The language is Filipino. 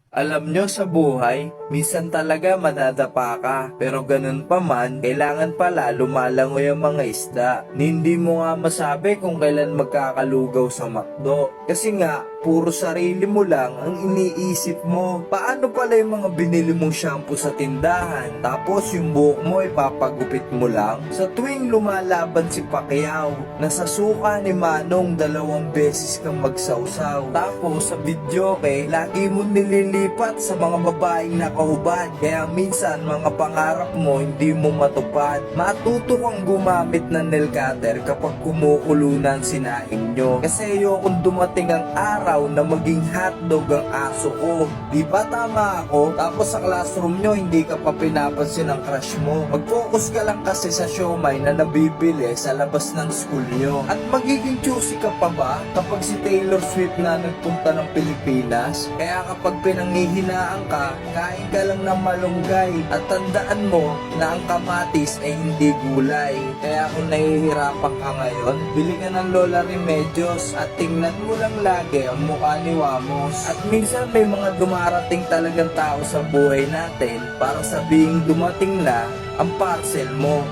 Alam nyo sa buhay, minsan talaga madadapa ka. Pero ganun pa man, kailangan pala lumalangoy ang mga isda. Hindi mo nga masabi kung kailan magkakalugaw sa McDo. Kasi nga, puro sarili mo lang ang iniisip mo. Paano pala yung mga binili mong shampoo sa tindahan? Tapos yung buhok mo ipapagupit mo lang? Sa tuwing lumalaban si Pacquiao, nasa suka ni Manong 2 beses kang magsawsaw. Tapos sa videoke, lagi mo nililipat sa mga babaeng nakahubad. Kaya minsan mga pangarap mo hindi mo matupad. Matuto kang gumamit ng nail cutter kapag kumukulunan sinaing nyo. Kasi ayokong dumating ang araw na maging hotdog ang aso ko. Di ba tama ako? Tapos sa classroom nyo hindi ka pa pinapansin ng crush mo. Mag-focus ka lang kasi sa siomay na nabibili sa labas ng school nyo. At magiging choosy ka pa ba kapag si Taylor Swift na nagpunta ng Pilipinas? Kaya kapag pinanghihinaan ka, kain ka lang ng malunggay. At tandaan mo na ang kamatis ay hindi gulay. Kaya kung nahihirapan ka ngayon, bili ka ng Lola Remedios at tingnan mo lang lagi ang mukha ni Wamos. At minsan may mga dumarating talagang tao sa buhay natin para sabihing dumating na ang parcel mo.